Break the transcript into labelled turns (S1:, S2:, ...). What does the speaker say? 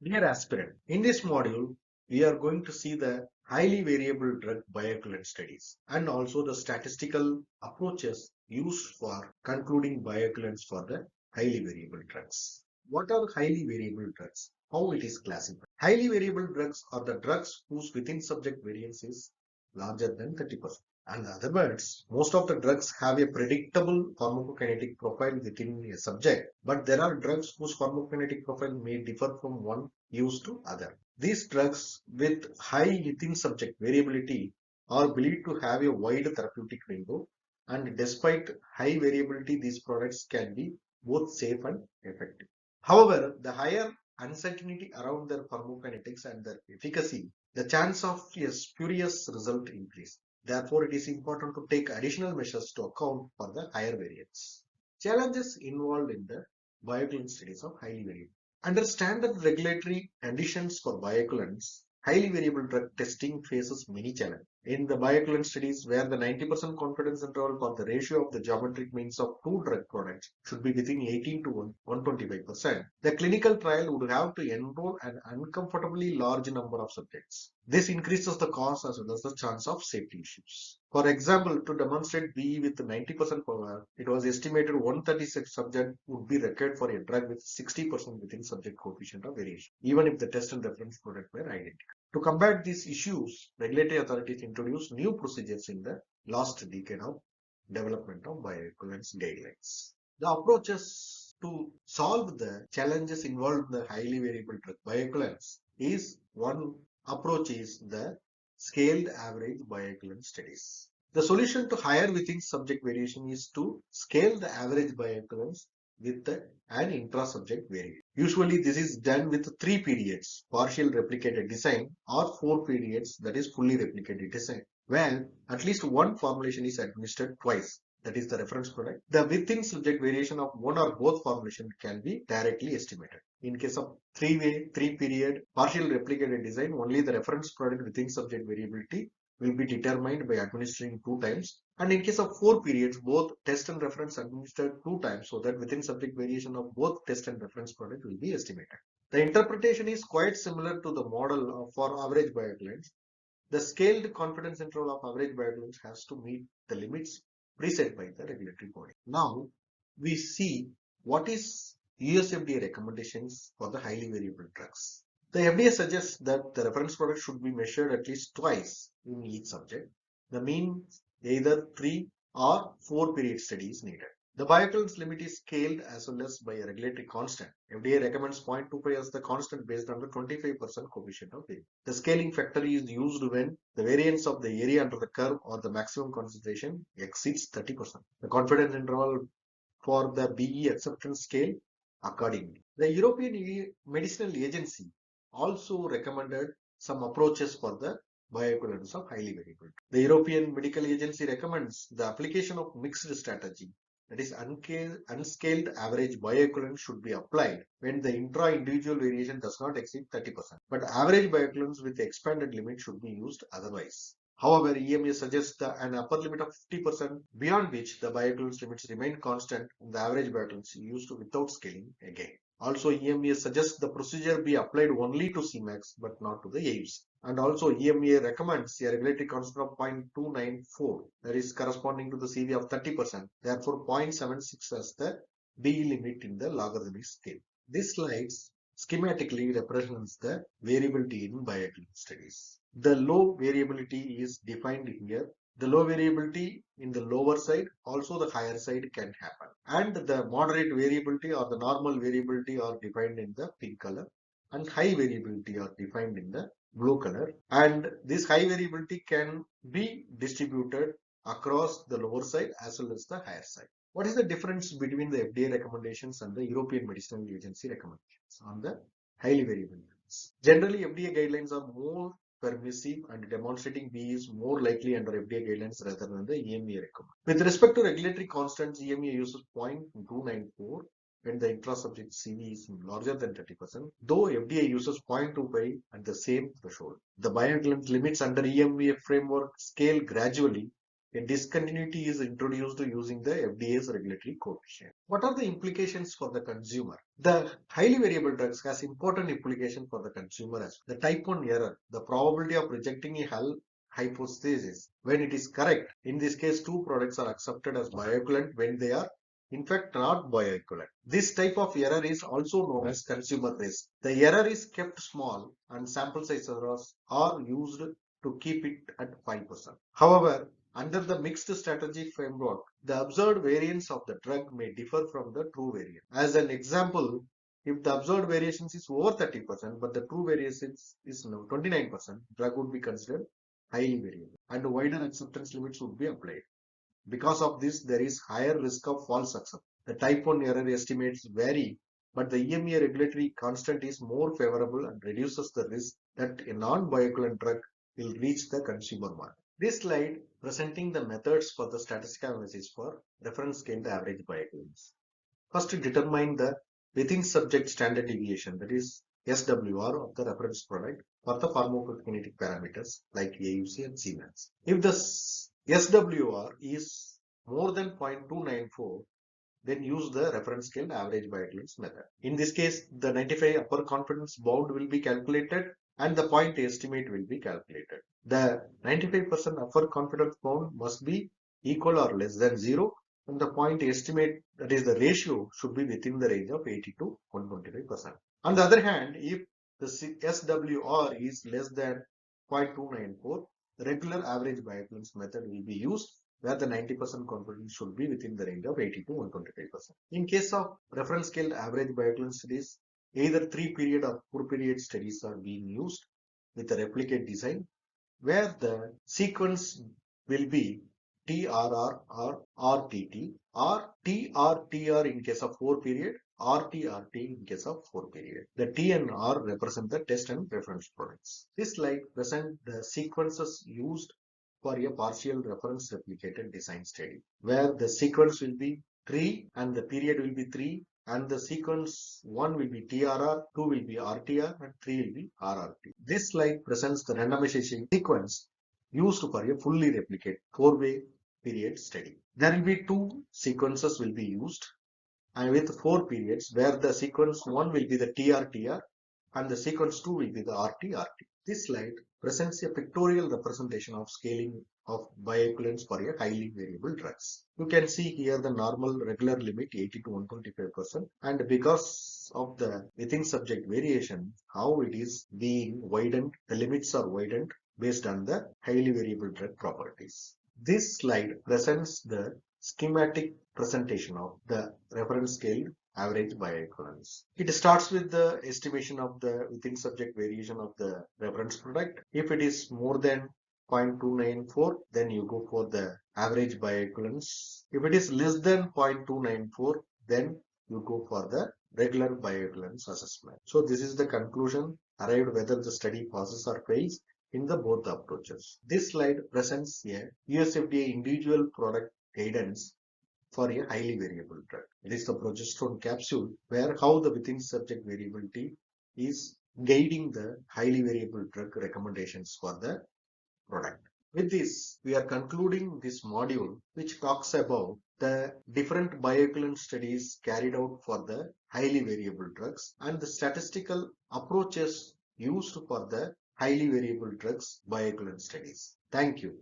S1: Dear aspirant, in this module, we are going to see the highly variable drug bioequivalent studies and also the statistical approaches used for concluding bioequivalence for the highly variable drugs. What are highly variable drugs? How it is classified? Highly variable drugs are the drugs whose within subject variance is larger than 30%. In other words, most of the drugs have a predictable pharmacokinetic profile within a subject, but there are drugs whose pharmacokinetic profile may differ from one use to other. These drugs with high within subject variability are believed to have a wide therapeutic window, and despite high variability, these products can be both safe and effective. However, the higher uncertainty around their pharmacokinetics and their efficacy, the chance of a spurious result increase. Therefore, it is important to take additional measures to account for the higher variance. Challenges involved in the bioequivalence studies of highly variable. Under standard regulatory conditions for bioequivalence, highly variable drug testing faces many challenges. In the bioequivalence studies, where the 90% confidence interval for the ratio of the geometric means of two drug products should be within 18 to 125%, the clinical trial would have to enroll an uncomfortably large number of subjects. This increases the cost as well as the chance of safety issues. For example, to demonstrate BE with 90% power, it was estimated 136 subjects would be required for a drug with 60% within subject coefficient of variation, even if the test and reference product were identical. To combat these issues, regulatory authorities introduced new procedures in the last decade of development of bioequivalence guidelines. The approaches to solve the challenges involved in the highly variable drug bioequivalence is one approach is the scaled average bioequivalence studies. The solution to higher within subject variation is to scale the average bioequivalence with an intra-subject variation. Usually this is done with 3 periods, partial replicated design, or 4 periods, that is fully replicated design, where at least one formulation is administered twice, that is the reference product. The within subject variation of one or both formulation can be directly estimated. In case of 3-period partial replicated design, only the reference product within subject variability will be determined by administering 2 times. And in case of 4 periods, both test and reference administered 2 times, so that within subject variation of both test and reference product will be estimated. The interpretation is quite similar to the model for average bioequivalence. The scaled confidence interval of average bioequivalence has to meet the limits preset by the regulatory body. Now, we see what is US FDA recommendations for the highly variable drugs. The FDA suggests that the reference product should be measured at least twice in each subject. The mean either 3 or 4 period study is needed. The bioequivalence limit is scaled as well as by a regulatory constant. FDA recommends 0.25 as the constant based on the 25% coefficient of variance. The scaling factor is used when the variance of the area under the curve or the maximum concentration exceeds 30%. The confidence interval for the BE acceptance scale accordingly. The European Medicinal Agency also recommended some approaches for the bioequivalence of highly variable. The European Medical Agency recommends the application of mixed strategy, that is unscaled average bioequivalence should be applied when the intra-individual variation does not exceed 30%. But average bioequivalence with expanded limit should be used otherwise. However, EMA suggests an upper limit of 50%, beyond which the bioequivalence limits remain constant and the average bioequivalence used without scaling again. Also, EMA suggests the procedure be applied only to Cmax but not to the AUC. And also, EMA recommends a regulatory constant of 0.294, that is corresponding to the CV of 30%. Therefore, 0.76 as the BE limit in the logarithmic scale. This slide schematically represents the variability in bioequivalence studies. The low variability is defined here. The low variability in the lower side, also the higher side can happen. And the moderate variability or the normal variability are defined in the pink color, and high variability are defined in the blue color. And this high variability can be distributed across the lower side as well as the higher side. What is the difference between the FDA recommendations and the European Medicinal Agency recommendations on the highly variable drugs? Generally, FDA guidelines are more permissive and demonstrating B is more likely under FDA guidelines rather than the EMA recommend. With respect to regulatory constants, EMA uses 0.294 when the intra-subject CV is larger than 30%, though FDA uses 0.25 at the same threshold. The bioequivalence limits under EMA framework scale gradually a discontinuity is introduced using the FDA's regulatory coefficient. What are the implications for the consumer? The highly variable drugs has important implication for the consumer as well. The type 1 error, the probability of rejecting a hull hypothesis when it is correct. In this case, two products are accepted as bioequivalent when they are in fact not bioequivalent. This type of error is also known as consumer risk. The error is kept small and sample size errors are used to keep it at 5%. However, under the mixed strategy framework, the observed variance of the drug may differ from the true variance. As an example, if the observed variance is over 30%, but the true variance is now 29%, drug would be considered highly variable and wider acceptance limits would be applied. Because of this, there is higher risk of false acceptance. The type 1 error estimates vary, but the EMA regulatory constant is more favorable and reduces the risk that a non-bioequivalent drug will reach the consumer market. This slide presenting the methods for the statistical analysis for reference scaled average bioequivalence. First, determine the within subject standard deviation, that is SWR of the reference product for the pharmacokinetic parameters like AUC and Cmax. If the SWR is more than 0.294, then use the reference scaled average bioequivalence method. In this case, the 95 upper confidence bound will be calculated and the point estimate will be calculated. The 95% upper confidence bound must be equal or less than 0 and the point estimate, that is the ratio, should be within the range of 80 to 125%. On the other hand, if the SWR is less than 0.294, the regular average bioequivalence method will be used where the 90% confidence should be within the range of 80 to 125%. In case of reference scaled average bioequivalence studies, either 3-period or 4-period studies are being used with a replicate design where the sequence will be TRR or RTT or TRTR in case of 4-period, RTRT in case of 4-period. The T and R represent the test and reference products. This slide presents the sequences used for a partial reference replicated design study, where the sequence will be 3 and the period will be 3 and the sequence 1 will be TRR, 2 will be RTR and 3 will be RRT. This slide presents the randomization sequence used for a fully replicate 4-way period study. There will be 2 sequences will be used and with 4 periods where the sequence 1 will be the TRTR and the sequence 2 will be the RTRT. This slide presents a pictorial representation of scaling of bioequivalence for a highly variable drugs. You can see here the normal regular limit 80 to 125%, and because of the within subject variation, how it is being widened, the limits are widened based on the highly variable drug properties. This slide presents the schematic presentation of the reference scale average bioequivalence. It starts with the estimation of the within subject variation of the reference product. If it is more than 0.294, then you go for the average bioequivalence. If it is less than 0.294, then you go for the regular bioequivalence assessment. So this is the conclusion arrived whether the study passes or fails in the both approaches. This slide presents a US FDA individual product guidance for a highly variable drug. It is the progesterone capsule where how the within subject variability is guiding the highly variable drug recommendations for the product. With this, we are concluding this module which talks about the different bioequivalence studies carried out for the highly variable drugs and the statistical approaches used for the highly variable drugs bioequivalence studies. Thank you.